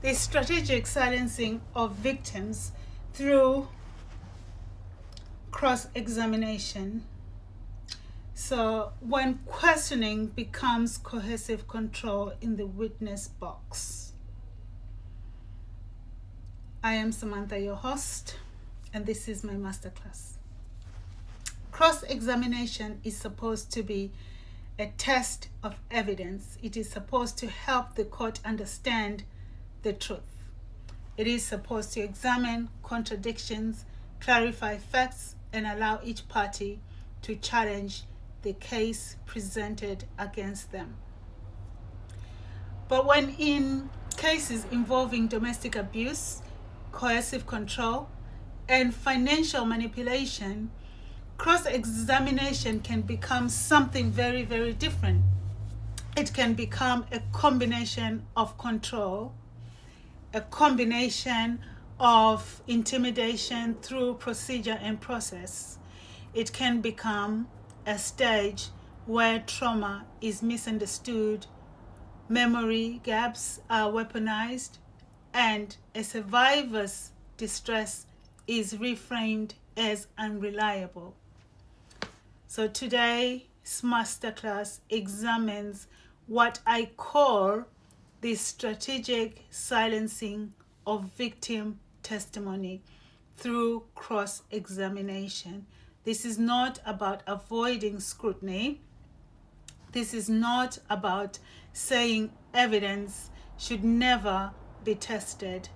the strategic silencing of victims through cross-examination. So when questioning becomes coercive control in the witness box. I am Samantha, your host, and this is my masterclass. Cross-examination is supposed to be a test of evidence. It is supposed to help the court understand the truth. It is supposed to examine contradictions, clarify facts, and allow each party to challenge the case presented against them. But when in cases involving domestic abuse, coercive control, and financial manipulation, cross-examination can become something very, very different. It can become a combination of control, a combination of intimidation through procedure and process. It can become a stage where trauma is misunderstood, memory gaps are weaponized, and a survivor's distress is reframed as unreliable. So today's masterclass examines what I call the strategic silencing of victim testimony through cross-examination. This is not about avoiding scrutiny. This is not about saying evidence should never be tested.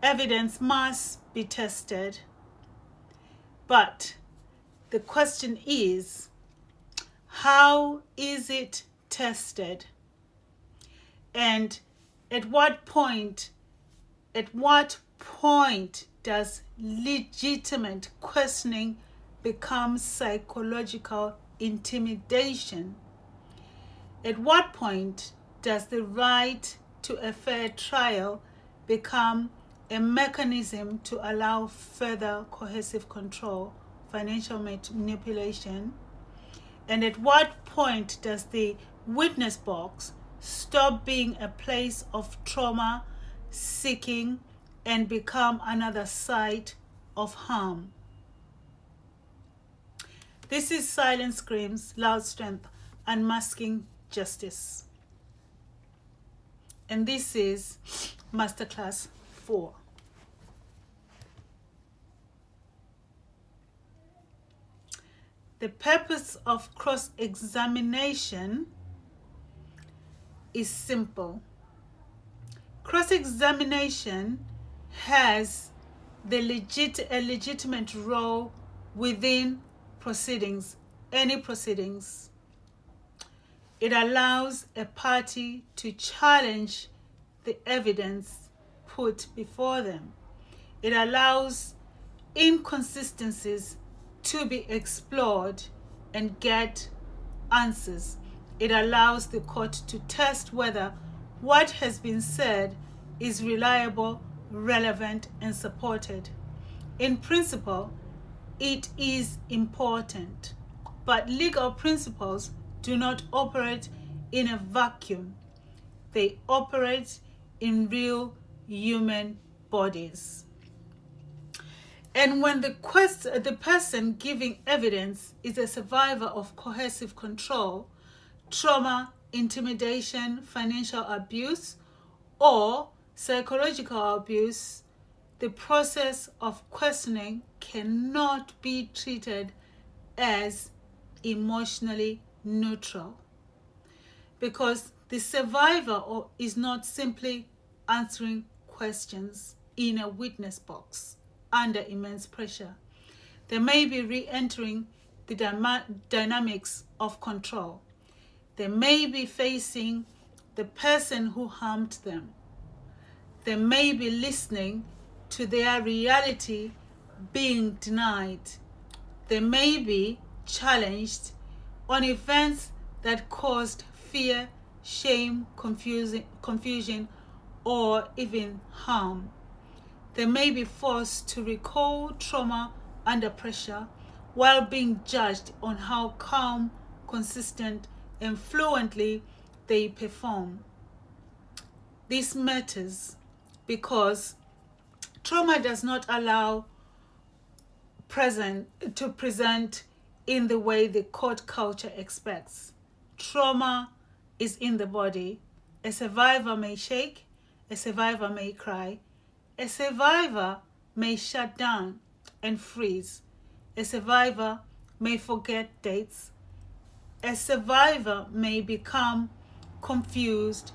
Evidence must be tested. But the question is, how is it tested? And at what point does legitimate questioning become psychological intimidation? At what point does the right to a fair trial become a mechanism to allow further coercive control, financial manipulation? And at what point does the witness box stop being a place of trauma seeking and become another site of harm? This is Silent Screams, Loud Strength, Unmasking Justice. And this is Masterclass 4. The purpose of cross-examination is simple. Cross-examination has a legitimate role within proceedings, any proceedings. It allows a party to challenge the evidence put before them. It allows inconsistencies to be explored and get answers. It allows the court to test whether what has been said is reliable, relevant, and supported. In principle, it is important, but legal principles do not operate in a vacuum. They operate in real human bodies. And when the person giving evidence is a survivor of coercive control, trauma, intimidation, financial abuse, or psychological abuse, the process of questioning cannot be treated as emotionally neutral, because the survivor is not simply answering questions in a witness box under immense pressure. They may be re-entering the dynamics of control. They may be facing the person who harmed them. They may be listening to their reality being denied. They may be challenged on events that caused fear, shame, confusion, or even harm. They may be forced to recall trauma under pressure while being judged on how calm, consistent, and fluently they perform. This matters because trauma does not allow to present in the way the court culture expects. Trauma is in the body. A survivor may shake, a survivor may cry, a survivor may shut down and freeze, a survivor may forget dates, a survivor may become confused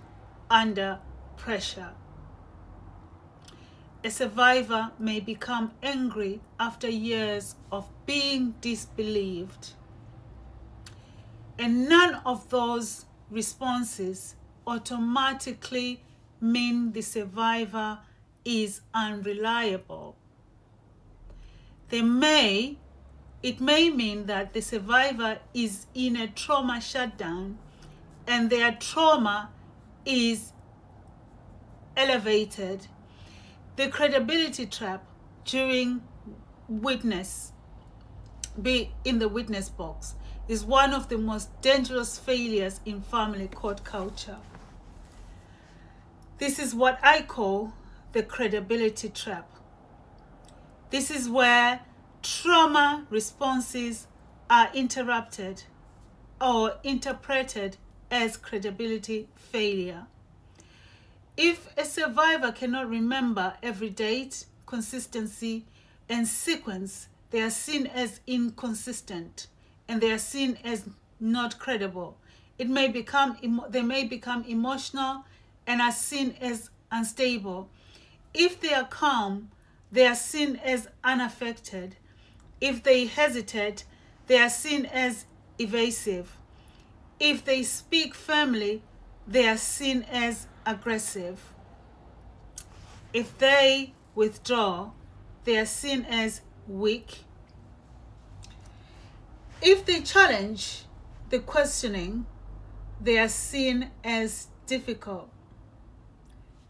under pressure. A survivor may become angry after years of being disbelieved. And none of those responses automatically mean the survivor is unreliable. It may mean that the survivor is in a trauma shutdown and their trauma is elevated. The credibility trap during be in the witness box is one of the most dangerous failures in family court culture. This is what I call the credibility trap. This is where trauma responses are interrupted or interpreted as credibility failure. If a survivor cannot remember every date, consistency, and sequence, they are seen as inconsistent and they are seen as not credible. They may become emotional and are seen as unstable. If they are calm, they are seen as unaffected. If they hesitate, they are seen as evasive. If they speak firmly, they are seen as aggressive. If they withdraw, they are seen as weak. If they challenge the questioning, they are seen as difficult.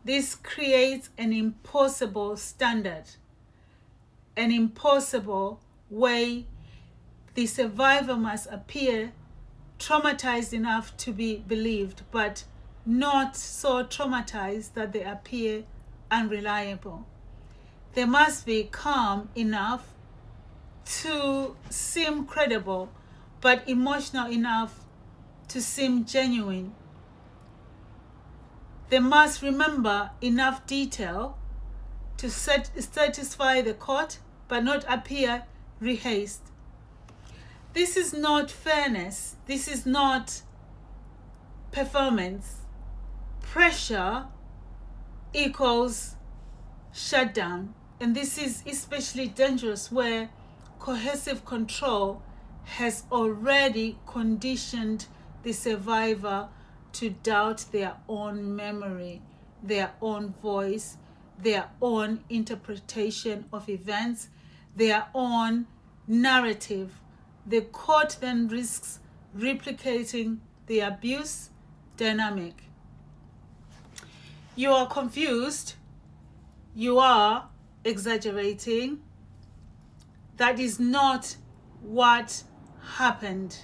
This creates an impossible standard, an impossible way the survivor must appear traumatized enough to be believed, but not so traumatized that they appear unreliable. They must be calm enough to seem credible, but emotional enough to seem genuine. They must remember enough detail to satisfy the court, but not appear rehearsed. This is not fairness. This is not performance. Pressure equals shutdown. And this is especially dangerous where coercive control has already conditioned the survivor to doubt their own memory, their own voice, their own interpretation of events, their own narrative. The court then risks replicating the abuse dynamic. You are confused. You are exaggerating. That is not what happened.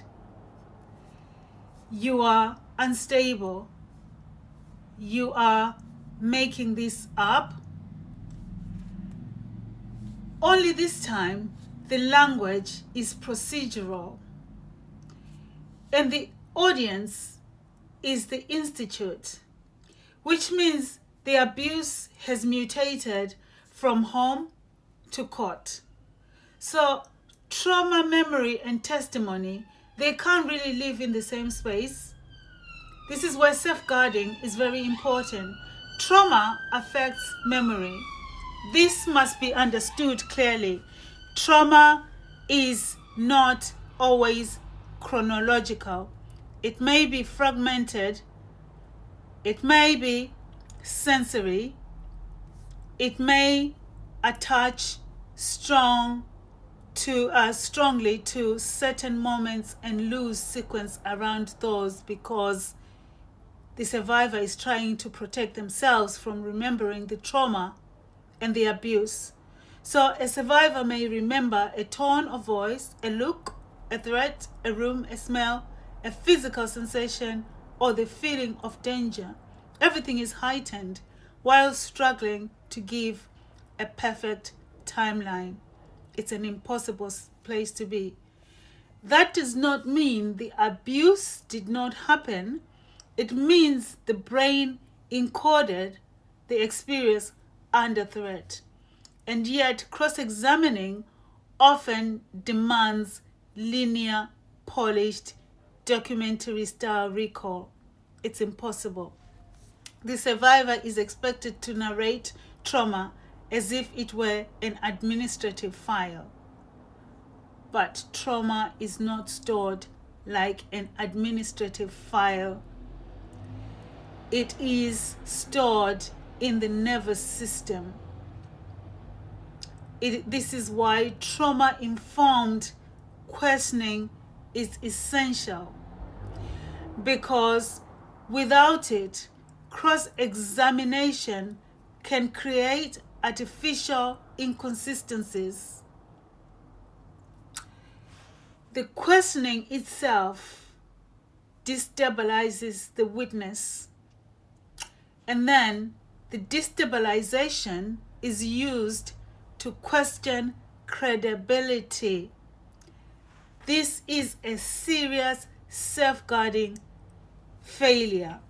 You are unstable. You are making this up. Only this time, the language is procedural. And the audience is the institute, which means the abuse has mutated from home to court. So trauma, memory, and testimony, they can't really live in the same space. This is where safeguarding is very important. Trauma affects memory. This must be understood clearly. Trauma is not always chronological. It may be fragmented. It may be sensory. It may attach strongly to certain moments and lose sequence around those because the survivor is trying to protect themselves from remembering the trauma and the abuse. So a survivor may remember a tone of voice, a look, a threat, a room, a smell, a physical sensation, or the feeling of danger. everything is heightened while struggling to give a perfect timeline. It's an impossible place to be. That does not mean the abuse did not happen. It means the brain encoded the experience under threat. And yet, cross-examining often demands linear, polished, documentary-style recall. It's impossible. The survivor is expected to narrate trauma as if it were an administrative file. But trauma is not stored like an administrative file. It is stored in the nervous system. This is why trauma-informed questioning is essential, because without it, cross-examination can create artificial inconsistencies. The questioning itself destabilizes the witness, and then the destabilization is used to question credibility. This is a serious safeguarding failure.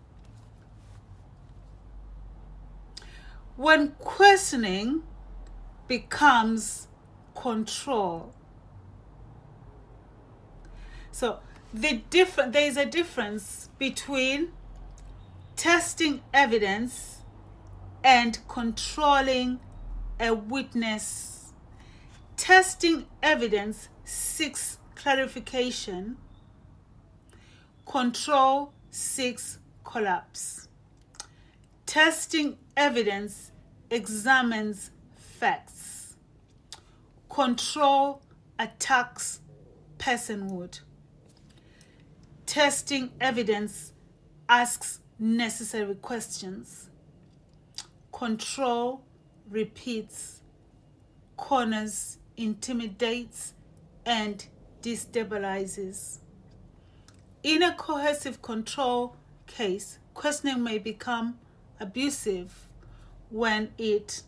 When questioning becomes control. So there is a difference between testing evidence and controlling a witness. Testing evidence seeks clarification. Control seeks collapse. Testing evidence examines facts. Control attacks personhood. Testing evidence asks necessary questions. Control repeats, corners, intimidates, and destabilizes. In a coercive control case, questioning may become abusive when it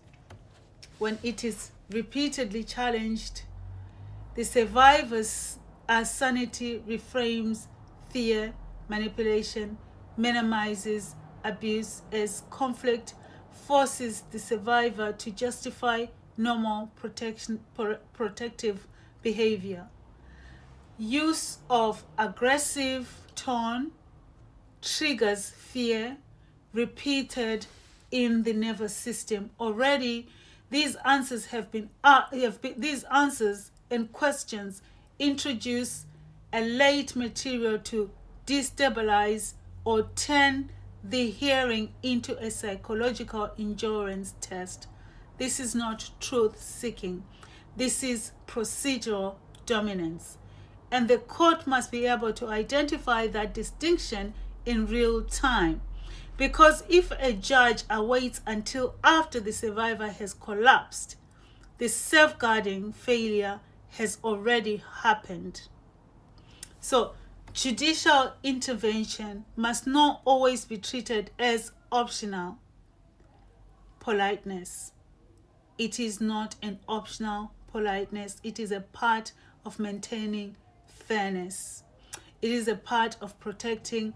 is repeatedly challenged. The survivor's sanity reframes fear, manipulation, minimizes abuse as conflict, forces the survivor to justify normal protective behavior. Use of aggressive tone triggers fear repeated in the nervous system. Already, these answers these answers and questions introduce a late material to destabilize or turn the hearing into a psychological endurance test. This is not truth-seeking. This is procedural dominance. And the court must be able to identify that distinction in real time. Because if a judge awaits until after the survivor has collapsed, the safeguarding failure has already happened. So, judicial intervention must not always be treated as optional politeness. It is not an optional politeness. It is a part of maintaining fairness. It is a part of protecting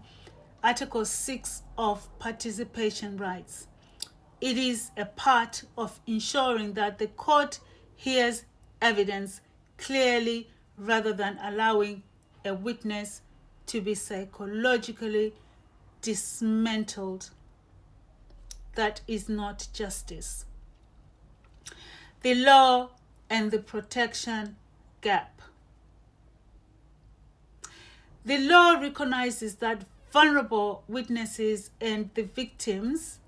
Article 6 of participation rights. It is a part of ensuring that the court hears evidence clearly rather than allowing a witness to be psychologically dismantled. That is not justice. The law and the protection gap. The law recognizes that vulnerable witnesses and the victims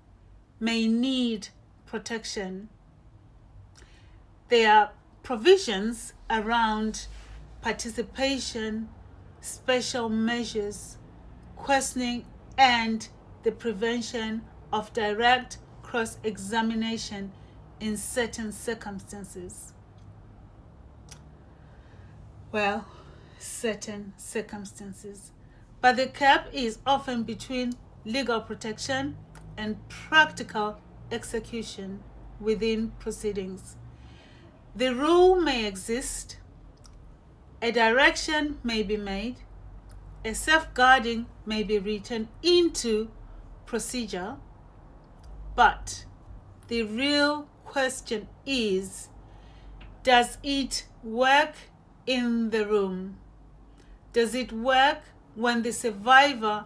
may need protection. There are provisions around participation, special measures, questioning, and the prevention of direct cross-examination in certain circumstances. Well, certain circumstances. But the gap is often between legal protection and practical execution within proceedings. The rule may exist, a direction may be made, a safeguarding may be written into procedure, but the real question is, does it work in the room? Does it work when the survivor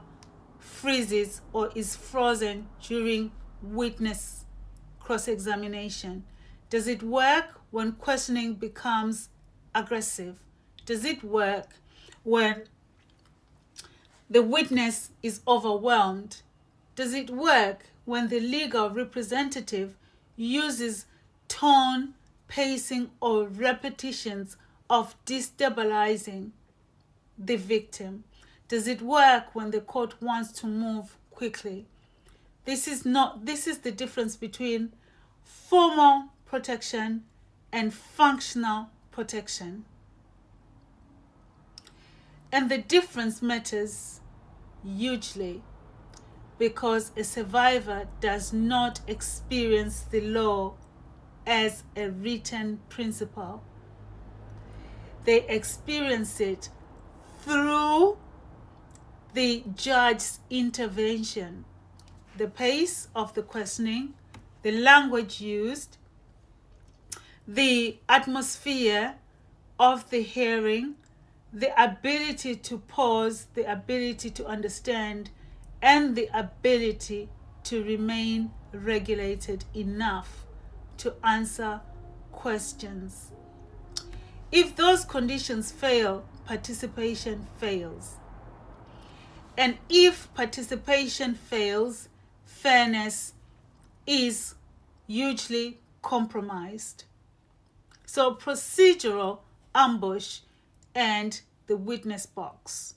freezes or is frozen during witness cross-examination? Does it work when questioning becomes aggressive? Does it work when the witness is overwhelmed? Does it work when the legal representative uses tone, pacing, or repetitions of destabilizing the victim? Does it work when the court wants to move quickly? This is the difference between formal protection and functional protection. And the difference matters hugely because a survivor does not experience the law as a written principle. They experience it through the judge's intervention, the pace of the questioning, the language used, the atmosphere of the hearing, the ability to pause, the ability to understand, and the ability to remain regulated enough to answer questions. If those conditions fail, participation fails. And if participation fails, fairness is hugely compromised. So procedural ambush and the witness box.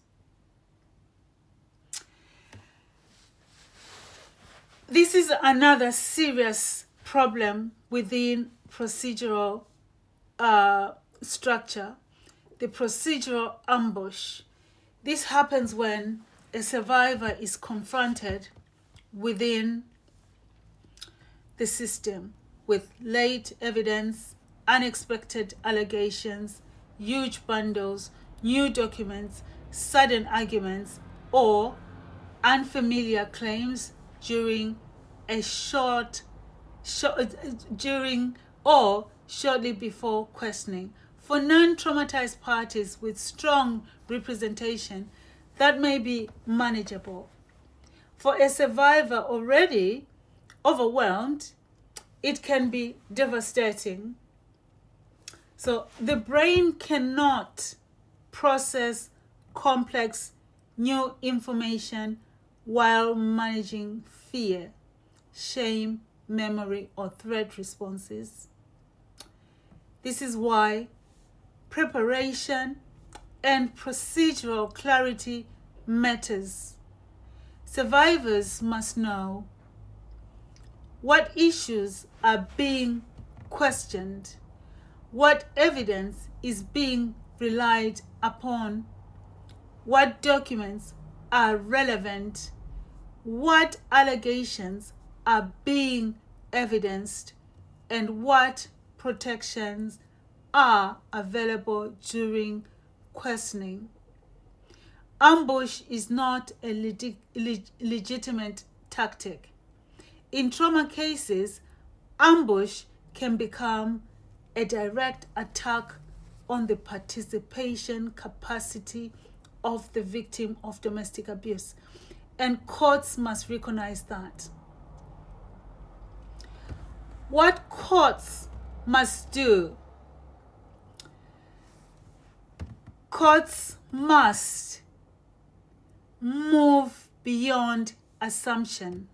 This is another serious problem within procedural structure, the procedural ambush. This happens when a survivor is confronted within the system with late evidence, unexpected allegations, huge bundles, new documents, sudden arguments, or unfamiliar claims during a during or shortly before questioning. For non-traumatized parties with strong representation, that may be manageable. For a survivor already overwhelmed, it can be devastating. So the brain cannot process complex new information while managing fear, shame, memory, or threat responses. This is why preparation and procedural clarity matters. Survivors must know what issues are being questioned, what evidence is being relied upon, what documents are relevant, what allegations are being evidenced, and what protections are available during questioning. Ambush is not a legitimate tactic. In trauma cases, ambush can become a direct attack on the participation capacity of the victim of domestic abuse, and courts must recognize that. What courts must do? Courts must move beyond assumption.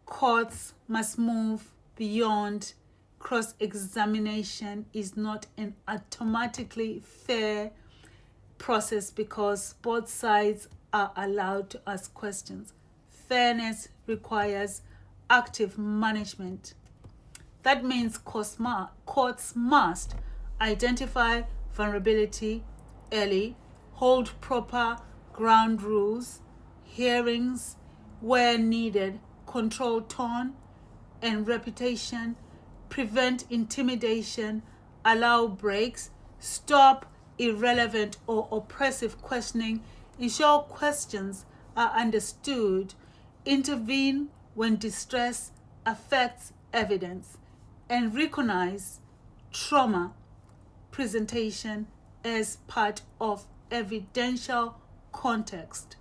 Courts must move beyond cross-examination is not an automatically fair process because both sides are allowed to ask questions. Fairness requires active management. That means courts must identify vulnerability early, hold proper ground rules, hearings where needed, control tone and repetition, prevent intimidation, allow breaks, stop irrelevant or oppressive questioning, ensure questions are understood, intervene when distress affects evidence, and recognize trauma presentation as part of evidential context.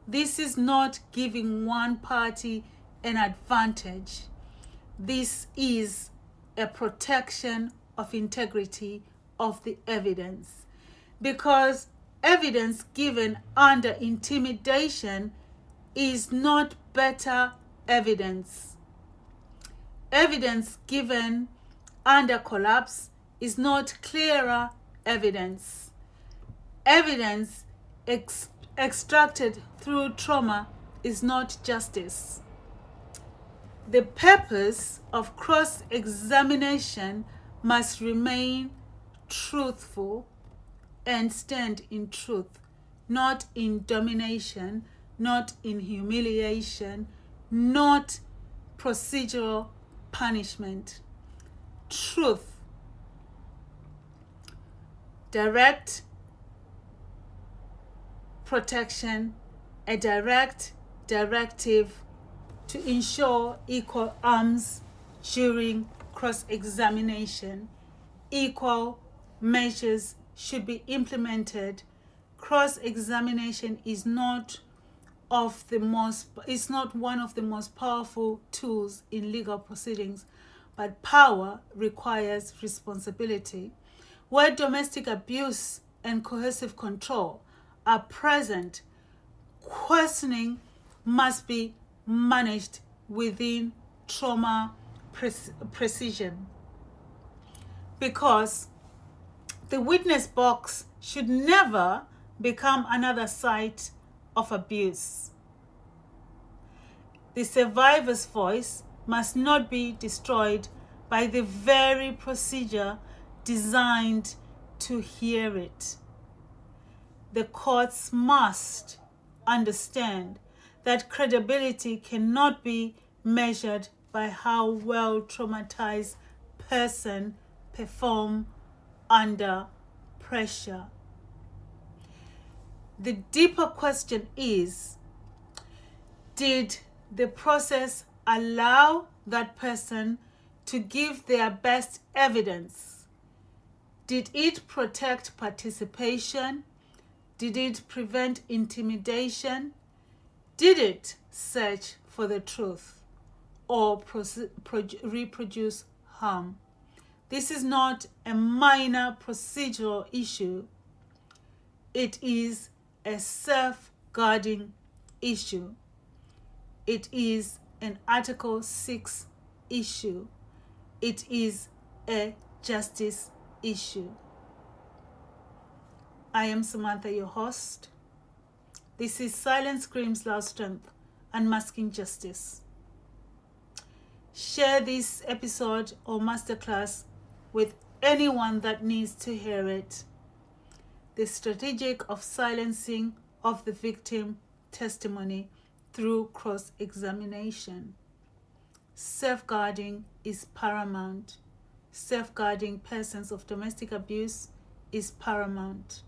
This is not giving one party an advantage. This is a protection of integrity of the evidence, because evidence given under intimidation is not better evidence. Evidence given under collapse is not clearer evidence. Evidence extracted through trauma is not justice. The purpose of cross-examination must remain truthful and stand in truth, not in domination, not in humiliation, not procedural punishment. Truth, direct protection, a direct directive to ensure equal arms during cross-examination. Equal measures should be implemented. Cross-examination is not one of the most powerful tools in legal proceedings, but power requires responsibility. Where domestic abuse and coercive control are present, questioning must be managed within trauma precision, because the witness box should never become another site of abuse. The survivor's voice must not be destroyed by the very procedure designed to hear it. The courts must understand that credibility cannot be measured by how well traumatized person perform under pressure. The deeper question is, did the process allow that person to give their best evidence? Did it protect participation? Did it prevent intimidation? Did it search for the truth or reproduce harm? This is not a minor procedural issue. It is a safeguarding issue. It is an Article 6 issue. It is a justice issue. I am Samantha, your host. This is Silence Screams Loud Strength, Unmasking Justice. Share this episode or masterclass with anyone that needs to hear it. The strategic of silencing of the victim testimony through cross-examination. Safeguarding is paramount. Safeguarding persons of domestic abuse is paramount.